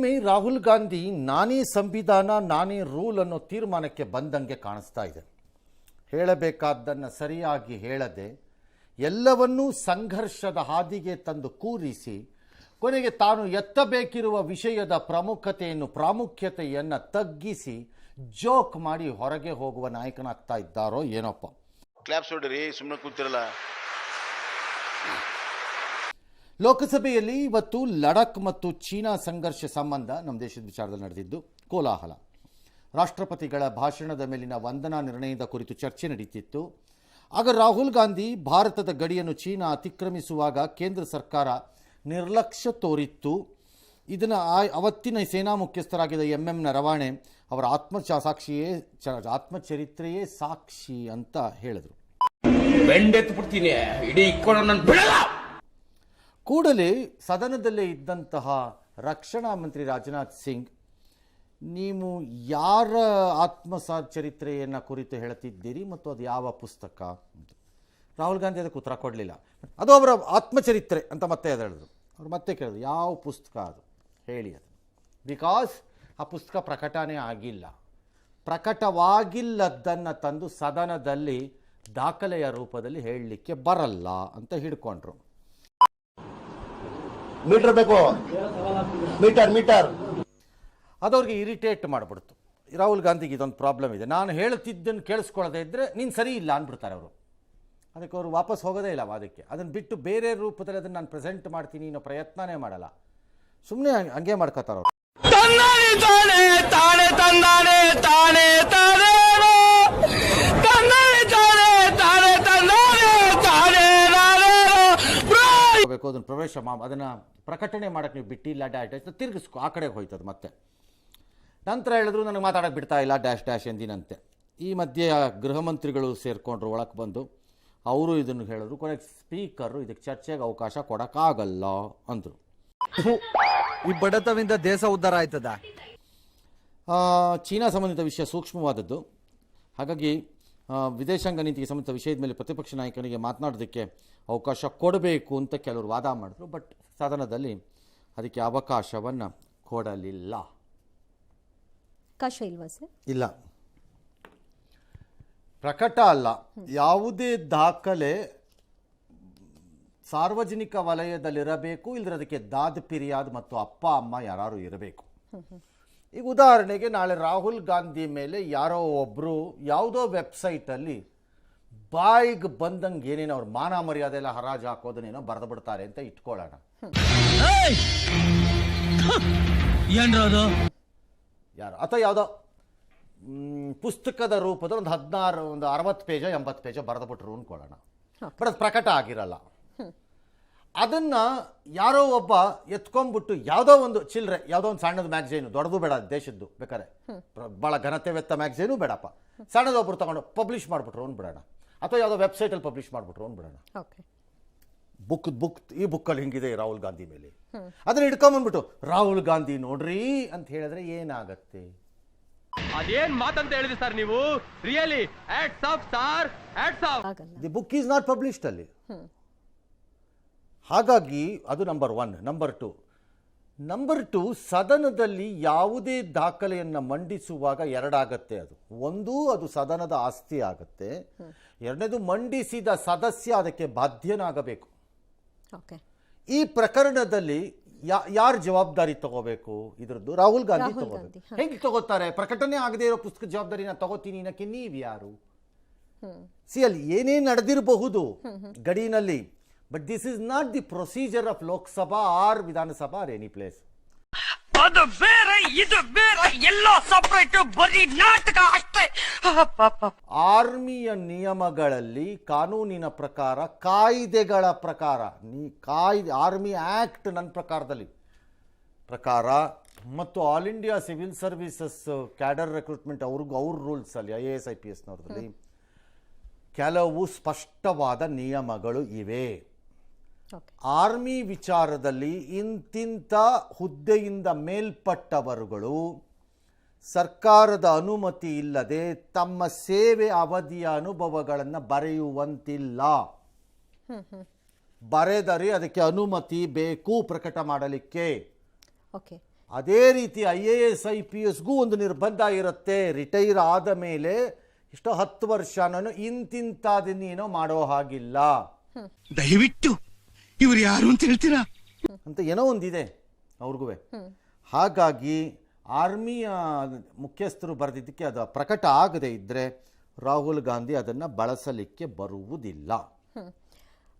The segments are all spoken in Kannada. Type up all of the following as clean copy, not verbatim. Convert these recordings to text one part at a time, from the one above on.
ಮತ್ತೊಮ್ಮೆ ರಾಹುಲ್ ಗಾಂಧಿ ನಾನೇ ಸಂವಿಧಾನ ನಾನೇ ರೂಲ್ ಅನ್ನೋ ತೀರ್ಮಾನಕ್ಕೆ ಬಂದಂಗೆ ಕಾಣಿಸ್ತಾ ಇದೆ. ಹೇಳಬೇಕಾದ್ದನ್ನು ಸರಿಯಾಗಿ ಹೇಳದೆ ಎಲ್ಲವನ್ನೂ ಸಂಘರ್ಷದ ಹಾದಿಗೆ ತಂದು ಕೂರಿಸಿ ಕೊನೆಗೆ ತಾನು ಎತ್ತಬೇಕಿರುವ ವಿಷಯದ ಪ್ರಾಮುಖ್ಯತೆಯನ್ನು ತಗ್ಗಿಸಿ ಜೋಕ್ ಮಾಡಿ ಹೊರಗೆ ಹೋಗುವ ನಾಯಕನಾಗ್ತಾ ಇದ್ದಾರೋ ಏನಪ್ಪ. ಕ್ಲಾಪ್ಸ್ ಹೊಡ್ರಿ, ಸುಮ್ಮನೆ ಕೂತಿರಲ್ಲ. ಲೋಕಸಭೆಯಲ್ಲಿ ಇವತ್ತು ಲಡಾಖ್ ಮತ್ತು ಚೀನಾ ಸಂಘರ್ಷ ಸಂಬಂಧ ನಮ್ಮ ದೇಶದ ವಿಚಾರದಲ್ಲಿ ನಡೆದಿದ್ದು ಕೋಲಾಹಲ. ರಾಷ್ಟ್ರಪತಿಗಳ ಭಾಷಣದ ಮೇಲಿನ ವಂದನಾ ನಿರ್ಣಯದ ಕುರಿತು ಚರ್ಚೆ ನಡೀತಿತ್ತು. ಆಗ ರಾಹುಲ್ ಗಾಂಧಿ ಭಾರತದ ಗಡಿಯನ್ನು ಚೀನಾ ಅತಿಕ್ರಮಿಸುವಾಗ ಕೇಂದ್ರ ಸರ್ಕಾರ ನಿರ್ಲಕ್ಷ್ಯ ತೋರಿತ್ತು. ಇದನ್ನು ಅವತ್ತಿನ ಸೇನಾ ಮುಖ್ಯಸ್ಥರಾಗಿದ್ದ MM ನರವಾಣೆ ಅವರ ಆತ್ಮಚರಿತ್ರೆಯೇ ಸಾಕ್ಷಿ ಅಂತ ಹೇಳಿದರು. ಕೂಡಲೇ ಸದನದಲ್ಲೇ ಇದ್ದಂತಹ ರಕ್ಷಣಾ ಮಂತ್ರಿ ರಾಜನಾಥ್ ಸಿಂಗ್, ನೀವು ಯಾರ ಆತ್ಮಚರಿತ್ರೆಯನ್ನು ಕುರಿತು ಹೇಳ್ತಿದ್ದೀರಿ ಮತ್ತು ಅದು ಯಾವ ಪುಸ್ತಕ ಅಂತ. ರಾಹುಲ್ ಗಾಂಧಿ ಅದಕ್ಕೆ ಉತ್ತರ ಕೊಡಲಿಲ್ಲ. ಅದು ಅವರ ಆತ್ಮಚರಿತ್ರೆ ಅಂತ ಮತ್ತೆ ಅದು ಹೇಳಿದ್ರು. ಅವ್ರು ಮತ್ತೆ ಕೇಳಿದ್ರು, ಯಾವ ಪುಸ್ತಕ ಅದು ಹೇಳಿ ಅದು. ಬಿಕಾಸ್ ಆ ಪುಸ್ತಕ ಪ್ರಕಟಣೆ ಆಗಿಲ್ಲ. ಪ್ರಕಟವಾಗಿಲ್ಲದನ್ನು ತಂದು ಸದನದಲ್ಲಿ ದಾಖಲೆಯ ರೂಪದಲ್ಲಿ ಹೇಳಲಿಕ್ಕೆ ಬರಲ್ಲ ಅಂತ ಹಿಡ್ಕೊಂಡ್ರು. ಮೀಟರ್ ಬೇಕು, ಮೀಟರ್ ಅದವ್ರಿಗೆ ಇರಿಟೇಟ್ ಮಾಡಿಬಿಡ್ತು. ರಾಹುಲ್ ಗಾಂಧಿಗೆ ಇದೊಂದು ಪ್ರಾಬ್ಲಮ್ ಇದೆ, ನಾನು ಹೇಳ್ತಿದ್ದನ್ನು ಕೇಳಿಸ್ಕೊಳ್ಳದೆ ಇದ್ದರೆ ನೀನು ಸರಿ ಇಲ್ಲ ಅಂದ್ಬಿಡ್ತಾರೆ ಅವರು. ಅದಕ್ಕೆ ಅವರು ವಾಪಸ್ ಹೋಗೋದೇ ಇಲ್ಲ ವಾದಕ್ಕೆ. ಅದನ್ನು ಬಿಟ್ಟು ಬೇರೆ ರೂಪದಲ್ಲಿ ಅದನ್ನು ನಾನು ಪ್ರೆಸೆಂಟ್ ಮಾಡ್ತೀನಿ ಅನ್ನೋ ಪ್ರಯತ್ನನೇ ಮಾಡಲ್ಲ. ಸುಮ್ಮನೆ ಹಂಗೆ ಮಾಡ್ಕೋತಾರೆ ಅವರು. ಅದನ್ನು ಪ್ರವೇಶ ಅದನ್ನು ಪ್ರಕಟಣೆ ಮಾಡೋಕ್ಕೆ ನೀವು ಬಿಟ್ಟಿಲ್ಲ, ಡ್ಯಾಶ್ ತಿರುಗಿಸ್ಕೊ, ಆ ಕಡೆಗೆ ಹೋಯ್ತದು. ಮತ್ತೆ ನಂತರ ಹೇಳಿದ್ರು ನನಗೆ ಮಾತಾಡೋಕ್ಕೆ ಬಿಡ್ತಾ ಇಲ್ಲ ಡ್ಯಾಶ್ ಎಂದಿನಂತೆ. ಈ ಮಧ್ಯೆ ಗೃಹ ಮಂತ್ರಿಗಳು ಸೇರಿಕೊಂಡ್ರು ಒಳಕ್ಕೆ ಬಂದು. ಅವರು ಇದನ್ನು ಹೇಳಿದ್ರು. ಕೊನೆಗೆ ಸ್ಪೀಕರು ಇದಕ್ಕೆ ಚರ್ಚೆಗೆ ಅವಕಾಶ ಕೊಡೋಕ್ಕಾಗಲ್ಲ ಅಂದರು. ಈ ಬಡತವಿಂದ ದೇಶ ಉದ್ಧಾರ ಆಯ್ತದ. ಚೀನಾ ಸಂಬಂಧಿತ ವಿಷಯ ಸೂಕ್ಷ್ಮವಾದದ್ದು. ಹಾಗಾಗಿ ವಿದೇಶಾಂಗ ನೀತಿಗೆ ಸಂಬಂಧಿತ ವಿಷಯದ ಮೇಲೆ ಪ್ರತಿಪಕ್ಷ ನಾಯಕನಿಗೆ ಮಾತನಾಡೋದಕ್ಕೆ ಅವಕಾಶ ಕೊಡಬೇಕು ಅಂತ ಕೆಲವರು ವಾದ ಮಾಡಿದ್ರು. ಬಟ್ ಸದನದಲ್ಲಿ ಅದಕ್ಕೆ ಅವಕಾಶವನ್ನು ಕೊಡಲಿಲ್ಲ. ಇಲ್ಲ, ಪ್ರಕಟ ಅಲ್ಲ, ಯಾವುದೇ ದಾಖಲೆ ಸಾರ್ವಜನಿಕ ವಲಯದಲ್ಲಿರಬೇಕು. ಇಲ್ಲದ್ರೆ ಅದಕ್ಕೆ ದಾದ್ ಪಿರಿಯಾದ್ ಮತ್ತು ಅಪ್ಪ ಅಮ್ಮ ಯಾರು ಇರಬೇಕು. ಈಗ ಉದಾಹರಣೆಗೆ ನಾಳೆ ರಾಹುಲ್ ಗಾಂಧಿ ಮೇಲೆ ಯಾರೋ ಒಬ್ಬರು ಯಾವುದೋ ವೆಬ್ಸೈಟಲ್ಲಿ ಬಾಯಿಗೆ ಬಂದಂಗೆ ಏನೇನೋ ಅವ್ರ ಮಾನ ಮರ್ಯಾದೆ ಎಲ್ಲ ಹರಾಜು ಹಾಕೋದನ್ನೇನೋ ಬರೆದು ಬಿಡ್ತಾರೆ ಅಂತ ಇಟ್ಕೊಳ್ಳೋಣ. ಯಾರು ಅಥವಾ ಯಾವುದೋ ಪುಸ್ತಕದ ರೂಪದಲ್ಲಿ ಒಂದು 60 ಪೇಜ 80 ಪೇಜ ಬರೆದು ಬಿಟ್ರು ಅಂದ್ಕೊಳ್ಳೋಣ. ಬಟ್ ಅದು ಪ್ರಕಟ ಆಗಿರಲ್ಲ. ಅದನ್ನು ಯಾರೋ ಒಬ್ಬ ಎತ್ಕೊಂಡ್ಬಿಟ್ಟು ಯಾವುದೋ ಒಂದು ಚಿಲ್ಲರೆ, ಯಾವುದೋ ಒಂದು ಸಣ್ಣದು ಮ್ಯಾಗ್ಝೈನು, ದೊಡ್ಡದು ಬೇಡ ದೇಶದ್ದು, ಬೇಕಾರೆ ಭಾಳ ಘನತೆವೆತ್ತ ಮ್ಯಾಗ್ಝೈನು ಬೇಡಪ್ಪ, ಸಣ್ಣದೊಬ್ಬರು ತಗೊಂಡು ಪಬ್ಲಿಷ್ ಮಾಡಿಬಿಟ್ರು ಅಂದ್ಬಿಡೋಣ. ಅಥವಾ ಯಾವುದೋ ವೆಬ್ಸೈಟಲ್ಲಿ ಪಬ್ಲಿಷ್ ಮಾಡಿಬಿಟ್ರು ಅಂದ್ಬಿಡೋಣ. ಈ ಬುಕ್ಕಲ್ಲಿ ಹಿಂಗಿದೆ ರಾಹುಲ್ ಗಾಂಧಿ ಮೇಲೆ, ಅದನ್ನ ಹಿಡ್ಕೊಂಬಂದ್ಬಿಟ್ಟು ರಾಹುಲ್ ಗಾಂಧಿ ನೋಡ್ರಿ ಅಂತ ಹೇಳಿದ್ರೆ ಏನಾಗತ್ತೆ? ಅದೇನ್ ಮಾತಂತ ಹೇಳಿದ್ರಿ ಸರ್ ನೀವು? Really hats off sir, hats off. The book is not published ಅಲ್ಲಿ. ಹಾಗಾಗಿ ಅದು ನಂಬರ್ 1. ನಂಬರ್ 2 ಸದನದಲ್ಲಿ ಯಾವುದೇ ದಾಖಲೆಯನ್ನು ಮಂಡಿಸುವಾಗ ಎರಡಾಗತ್ತೆ. ಅದು ಅದು ಸದನದ ಆಸ್ತಿ ಆಗುತ್ತೆ. ಎರಡನೇದು ಮಂಡಿಸಿದ ಸದಸ್ಯ ಅದಕ್ಕೆ ಬಾಧ್ಯನಾಗಬೇಕು. ಈ ಪ್ರಕರಣದಲ್ಲಿ ಯಾರು ಜವಾಬ್ದಾರಿ ತಗೋಬೇಕು? ಇದ್ರದ್ದು ರಾಹುಲ್ ಗಾಂಧಿ ತಗೋಬೇಕು. ಹೆಂಗೆ ತಗೋತಾರೆ? ಪ್ರಕಟಣೆ ಆಗದೆ ಇರೋ ಪುಸ್ತಕ ಜವಾಬ್ದಾರಿನ ತಗೋತೀನಿ ಅನ್ನಕ್ಕೆ ನೀವು ಯಾರು? ಅಲ್ಲಿ ಏನೇನು ನಡೆದಿರಬಹುದು ಗಡಿನಲ್ಲಿ. But this is not the procedure of Lok Sabha or Vidhana Sabha or any place. ಅದು ಬೇರೆ, ಇದು ಬೇರೆ, ಎಲ್ಲ ಸಪರೇಟ್, ಬರೀ ನಾಟಕ ಅಷ್ಟೇ. ಆರ್ಮಿಯ ನಿಯಮಗಳಲ್ಲಿ, ಕಾನೂನಿನ ಪ್ರಕಾರ, ಕಾಯ್ದೆಗಳ ಪ್ರಕಾರ, ಆರ್ಮಿ ಆಕ್ಟ್ ನನ್ನ ಪ್ರಕಾರ ಮತ್ತು all India civil services cadre recruitment ಅವ್ರ ರೂಲ್ಸ್ ಅಲ್ಲಿ IAS IPS ನವರಲ್ಲಿ ಕೆಲವು ಸ್ಪಷ್ಟವಾದ ನಿಯಮಗಳು ಇವೆ. ಆರ್ಮಿ ವಿಚಾರದಲ್ಲಿ ಇಂತಿಂಥ ಹುದ್ದೆಯಿಂದ ಮೇಲ್ಪಟ್ಟವರುಗಳು ಸರ್ಕಾರದ ಅನುಮತಿ ಇಲ್ಲದೆ ತಮ್ಮ ಸೇವೆ ಅವಧಿಯ ಅನುಭವಗಳನ್ನು ಬರೆಯುವಂತಿಲ್ಲ. ಬರೆದರೆ ಅದಕ್ಕೆ ಅನುಮತಿ ಬೇಕು ಪ್ರಕಟ ಮಾಡಲಿಕ್ಕೆ. ಅದೇ ರೀತಿ IAS IPSಗೂ ಒಂದು ನಿರ್ಬಂಧ ಇರುತ್ತೆ. ರಿಟೈರ್ ಆದ ಮೇಲೆ ಇಷ್ಟೋ 10 ವರ್ಷ ನಾನು ಇಂತಿಂತಾದನ್ನೇನೋ ಮಾಡೋ ಹಾಗಿಲ್ಲ, ದಯವಿಟ್ಟು ಇವ್ರು ಯಾರು ಅಂತ ಹೇಳ್ತೀರಾ ಅಂತ ಏನೋ ಒಂದಿದೆ ಅವ್ರಿಗೂ. ಹಾಗಾಗಿ ಆರ್ಮಿಯ ಮುಖ್ಯಸ್ಥರು ಬರೆದಿದ್ದಕ್ಕೆ ಅದು ಪ್ರಕಟ ಆಗದೆ ಇದ್ದರೆ ರಾಹುಲ್ ಗಾಂಧಿ ಅದನ್ನು ಬಳಸಲಿಕ್ಕೆ ಬರುವುದಿಲ್ಲ.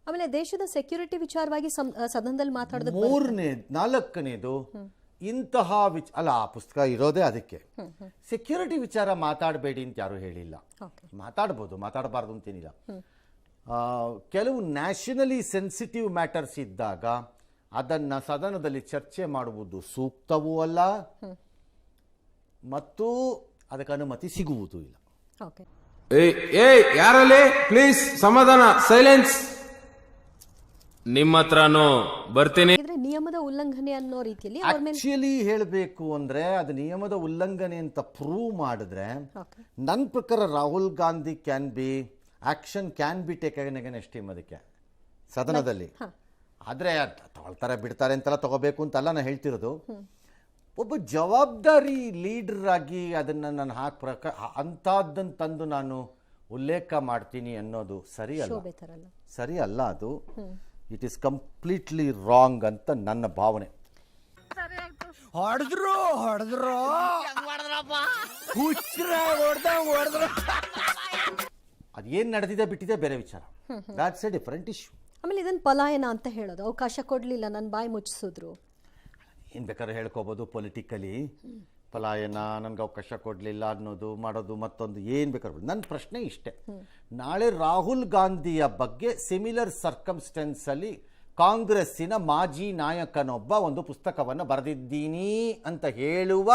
ಆಮೇಲೆ ದೇಶದ ಸೆಕ್ಯೂರಿಟಿ ವಿಚಾರವಾಗಿ ಸದನದಲ್ಲಿ ಮಾತಾಡೋದು. ನಾಲ್ಕನೇದು ಇಂತಹ ಅಲ್ಲ, ಆ ಪುಸ್ತಕ ಇರೋದೇ ಅದಕ್ಕೆ. ಸೆಕ್ಯೂರಿಟಿ ವಿಚಾರ ಮಾತಾಡಬೇಡಿ ಅಂತ ಯಾರು ಹೇಳಿಲ್ಲ. ಮಾತಾಡ್ಬೋದು, ಮಾತಾಡಬಾರ್ದು ಅಂತೇನಿಲ್ಲ. ಕೆಲವು ನ್ಯಾಷನಲಿ ಸೆನ್ಸಿಟಿವ್ ಮ್ಯಾಟರ್ಸ್ ಇದ್ದಾಗ ಅದನ್ನು ಸದನದಲ್ಲಿ ಚರ್ಚೆ ಮಾಡುವುದು ಸೂಕ್ತವೂ ಅಲ್ಲ ಮತ್ತು ಅದಕ್ಕೆ ಅನುಮತಿ ಸಿಗುವುದೂ ಇಲ್ಲ. ಯಾರಲ್ಲಿ ಪ್ಲೀಸ್ ಸಮಾಧಾನ, ಸೈಲೆನ್ಸ್. ನಿಮ್ಮ ಹತ್ರನೂ ಬರ್ತೀನಿ. ನಿಯಮದ ಉಲ್ಲಂಘನೆ ಅನ್ನೋ ರೀತಿಯಲ್ಲಿ ಆಕ್ಚುಲಿ ಹೇಳಬೇಕು ಅಂದ್ರೆ ಅದು ನಿಯಮದ ಉಲ್ಲಂಘನೆ ಅಂತ ಪ್ರೂವ್ ಮಾಡಿದ್ರೆ ನನ್ನ ಪ್ರಕಾರ Rahul Gandhi action can be taken against him ಅದಕ್ಕೆ ಸದನದಲ್ಲಿ. ಆದರೆ ತಗೊಳ್ತಾರೆ ಬಿಡ್ತಾರೆ ಅಂತೆಲ್ಲ ತಗೋಬೇಕು ಅಂತಲ್ಲ ನಾನು ಹೇಳ್ತಿರೋದು. ಒಬ್ಬ ಜವಾಬ್ದಾರಿ ಲೀಡರ್ ಆಗಿ ಅದನ್ನು ನಾನು ಅಂಥದ್ದನ್ನು ತಂದು ನಾನು ಉಲ್ಲೇಖ ಮಾಡ್ತೀನಿ ಅನ್ನೋದು ಸರಿ ಅಲ್ಲ. ಅದು ಇಟ್ ಈಸ್ ಕಂಪ್ಲೀಟ್ಲಿ ರಾಂಗ್ ಅಂತ ನನ್ನ ಭಾವನೆ. ಅದೇನು ನಡೆದಿದೆ ಬಿಟ್ಟಿದೆ ಬೇರೆ ವಿಚಾರ. That's A different issue. ಆಮೇಲೆ ಇದನ್ನು ಪಲಾಯನ ಅಂತ ಹೇಳೋದು, ಅವಕಾಶ ಕೊಡಲಿಲ್ಲ, ನನ್ನ ಬಾಯಿ ಮುಚ್ಚಿಸಿದ್ರು, ಏನು ಬೇಕಾದ್ರೆ ಹೇಳ್ಕೋಬೋದು ಪೊಲಿಟಿಕಲಿ. ಪಲಾಯನ, ನನಗೆ ಅವಕಾಶ ಕೊಡಲಿಲ್ಲ ಅನ್ನೋದು ಮಾಡೋದು ಮತ್ತೊಂದು ಏನು ಬೇಕಾದ್ರೆ. ನನ್ನ ಪ್ರಶ್ನೆ ಇಷ್ಟೇ, ನಾಳೆ ರಾಹುಲ್ ಗಾಂಧಿಯ ಬಗ್ಗೆ ಸಿಮಿಲರ್ ಸರ್ಕಮ್ಸ್ಟೆನ್ಸಲ್ಲಿ ಕಾಂಗ್ರೆಸ್ಸಿನ ಮಾಜಿ ನಾಯಕನೊಬ್ಬ ಒಂದು ಪುಸ್ತಕವನ್ನು ಬರೆದಿದ್ದೀನಿ ಅಂತ ಹೇಳುವ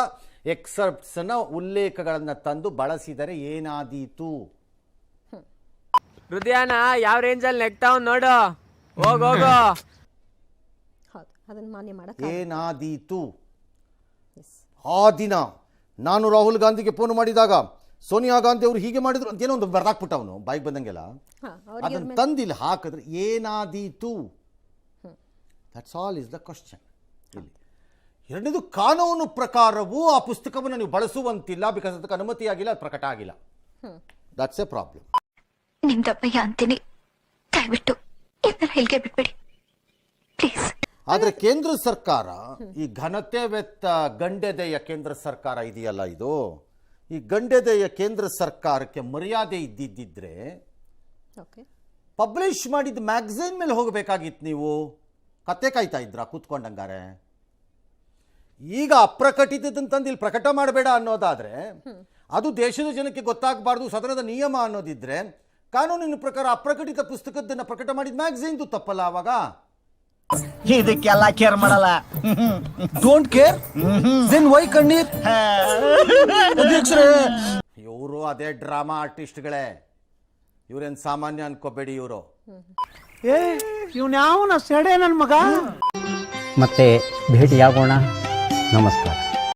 ಎಕ್ಸರ್ಪ್ಟ್ಸ್ನ ಉಲ್ಲೇಖಗಳನ್ನು ತಂದು ಬಳಸಿದರೆ ಏನಾದೀತು? ಹೃದಯನ ಯಾವ ರೇಂಜಲ್ಲಿ ನೆಕ್ತಾವ್ ನೋಡು, ಹೋಗೋಗೋ. ಏನಾದೀತು? ಆ ದಿನ ನಾನು ರಾಹುಲ್ ಗಾಂಧಿಗೆ ಫೋನ್ ಮಾಡಿದಾಗ ಸೋನಿಯಾ ಗಾಂಧಿ ಅವರು ಹೀಗೆ ಮಾಡಿದ್ರು ಅಂತೇನೋ ಒಂದು ಬರ್ದಾಕ್ಬಿಟ್ಟ ಅವನು ಬಾಯಿಗೆ ಬಂದಂಗೆಲ್ಲ. ಅದನ್ನು ತಂದಿಲ್ಲ ಹಾಕಿದ್ರೆ ಏನಾದೀತು? That's all is the question. ಇಲ್ಲಿ ಎರಡನೇದು, ಕಾನೂನು ಪ್ರಕಾರವೂ ಆ ಪುಸ್ತಕವನ್ನು ನೀವು ಬಳಸುವಂತಿಲ್ಲ, ಬಿಕಾಸ್ ಅದಕ್ಕೆ ಅನುಮತಿ ಆಗಿಲ್ಲ, ಅದು ಪ್ರಕಟ ಆಗಿಲ್ಲ. That's A problem. ನಿಮ್ದಪ್ಪಯ್ಯ ಅಂತೀನಿ, ದಯವಿಟ್ಟು ಹೇಳಿಕೆ ಬಿಟ್ಬಿಡಿ ಪ್ಲೀಸ್. ಆದರೆ ಕೇಂದ್ರ ಸರ್ಕಾರ ಈ ಘನತೆ ವೆತ್ತ ಗಂಡೆದೆಯ ಕೇಂದ್ರ ಸರ್ಕಾರ ಇದೆಯಲ್ಲ, ಇದು ಈ ಗಂಡೆದೆಯ ಕೇಂದ್ರ ಸರ್ಕಾರಕ್ಕೆ ಮರ್ಯಾದೆ ಇದ್ದಿದ್ದರೆ ಪಬ್ಲಿಷ್ ಮಾಡಿದ ಮ್ಯಾಗಝೈನ್ ಮೇಲೆ ಹೋಗಬೇಕಾಗಿತ್ತು. ನೀವು ಕತೆ ಕಾಯ್ತಾ ಇದ್ರ ಕೂತ್ಕೊಂಡಂಗಾರೆ. ಈಗ ಅಪ್ರಕಟಿತದಂತಂದು ಇಲ್ಲಿ ಪ್ರಕಟ ಮಾಡಬೇಡ ಅನ್ನೋದಾದರೆ ಅದು ದೇಶದ ಜನಕ್ಕೆ ಗೊತ್ತಾಗಬಾರ್ದು, ಸದನದ ನಿಯಮ ಅನ್ನೋದಿದ್ರೆ ಕಾನೂನಿನ ಪ್ರಕಾರ ಅಪ್ರಕಟಿತ ಪುಸ್ತಕದನ್ನು ಪ್ರಕಟ ಮಾಡಿದ ಮ್ಯಾಗಝೈನ್ದು ತಪ್ಪಲ್ಲ ಅವಾಗ. ಇದಕ್ಕೆಲ್ಲ ಕೇರ್ ಮಾಡಲ್ಲ. ಡೋಂಟ್ ಕೇರ್, ದೆನ್ ವೈ ಕಣ್ಣೀರ್? ಇವರು ಅದೇ ಡ್ರಾಮಾ ಆರ್ಟಿಸ್ಟ್ಗಳೇ, ಇವ್ರೇನು ಸಾಮಾನ್ಯ ಅನ್ಕೋಬೇಡಿ. ಇವರು ಇವ್ನ ಯಾವನ ಸೆಡೆ ನನ್ ಮಗ. ಮತ್ತೆ ಭೇಟಿಯಾಗೋಣ. ನಮಸ್ಕಾರ.